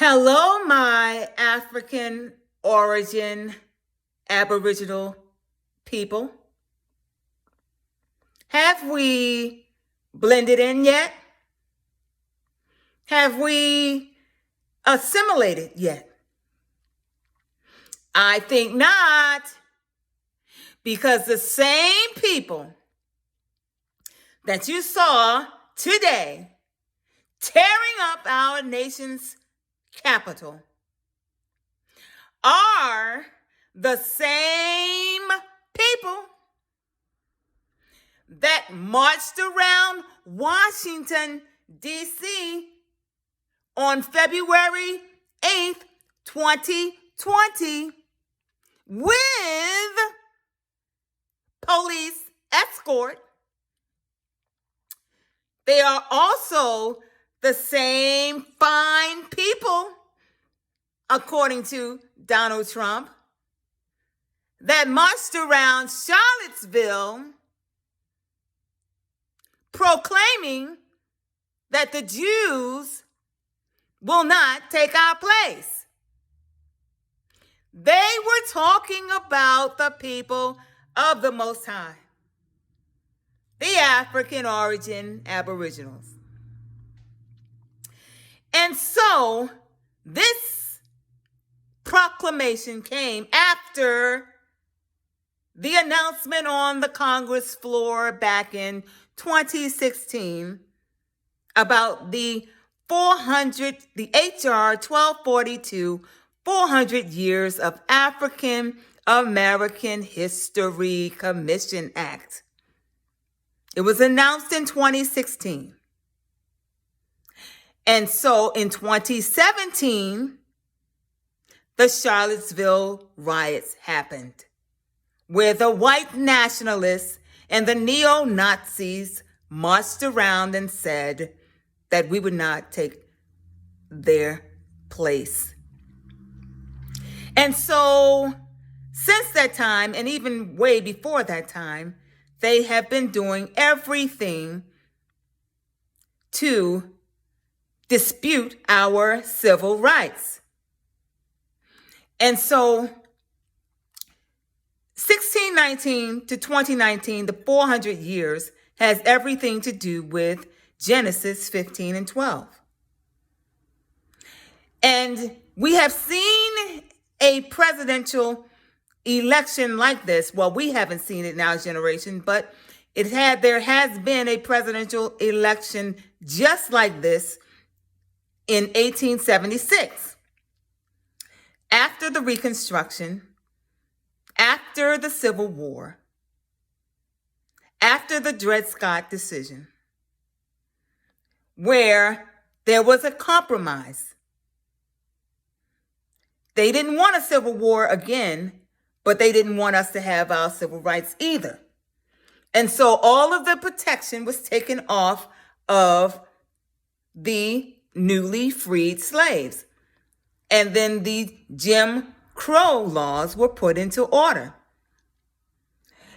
Hello, my African origin Aboriginal people. Have we blended in yet? Have we assimilated yet? I think not, because the same people that you saw today tearing up our nation's capital are the same people that marched around Washington, D.C. on February 8th, 2020 with police escort. They are also the same fine people, according to Donald Trump, that marched around Charlottesville proclaiming that the Jews will not take our place. They were talking about the people of the Most High, the African origin Aboriginals. And so this proclamation came after the announcement on the Congress floor back in 2016 about the HR 1242, 400 Years of African American History Commission Act. It was announced in 2016. And so in 2017, the Charlottesville riots happened, where the white nationalists and the neo-Nazis marched around and said that we would not take their place. And so since that time, and even way before that time, they have been doing everything to dispute our civil rights. And so 1619 to 2019, the 400 years, has everything to do with Genesis 15 and 12. And we have seen a presidential election like this. Well, we haven't seen it in our generation, but there has been a presidential election just like this in 1876. After the Reconstruction, after the Civil War, after the Dred Scott decision, where there was a compromise. They didn't want a civil war again, but they didn't want us to have our civil rights either. And so all of the protection was taken off of the newly freed slaves. And then the Jim Crow laws were put into order.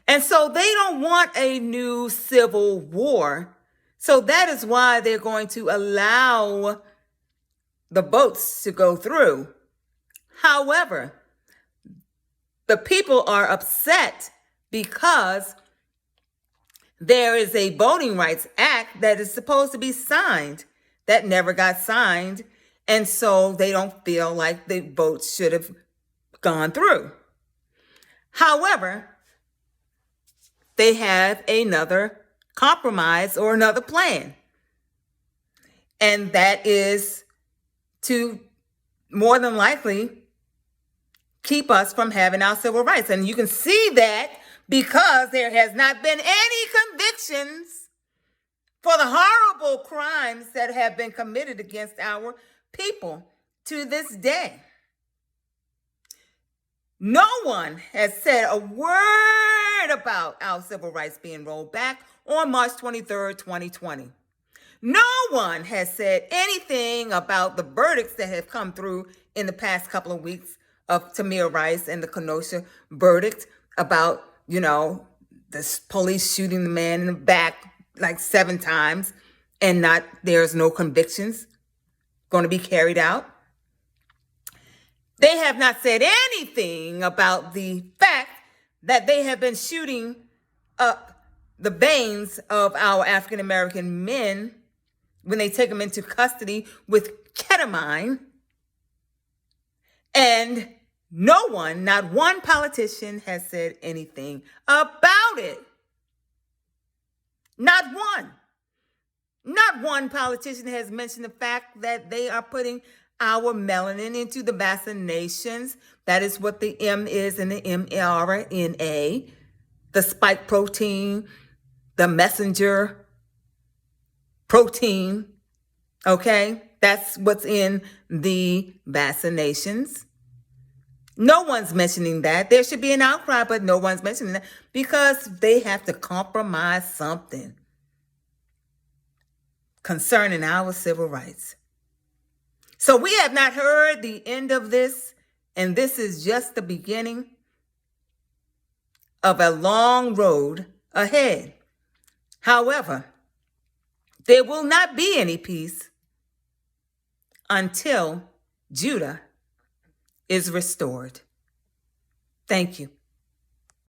And so they don't want a new civil war. So that is why they're going to allow the votes to go through. However, the people are upset because there is a Voting Rights Act that is supposed to be signed that never got signed. And so they don't feel like the votes should have gone through. However, they have another compromise or another plan. And that is to more than likely keep us from having our civil rights. And you can see that because there has not been any convictions for the horrible crimes that have been committed against our people to this day. No one has said a word about our civil rights being rolled back on March 23rd, 2020. No one has said anything about the verdicts that have come through in the past couple of weeks of Tamir Rice and the Kenosha verdict about, this police shooting the man in the back like 7 times and there's no convictions going to be carried out. They have not said anything about the fact that they have been shooting up the veins of our African American men when they take them into custody with ketamine. And no one, not one politician, has said anything about it. Not one. Not one politician has mentioned the fact that they are putting our melanin into the vaccinations. That is what the M is in the mRNA, the spike protein, the messenger protein. Okay? That's what's in the vaccinations. No one's mentioning that. There should be an outcry, but no one's mentioning that because they have to compromise something concerning our civil rights. So we have not heard the end of this, and this is just the beginning of a long road ahead. However, there will not be any peace until Judah is restored. Thank you.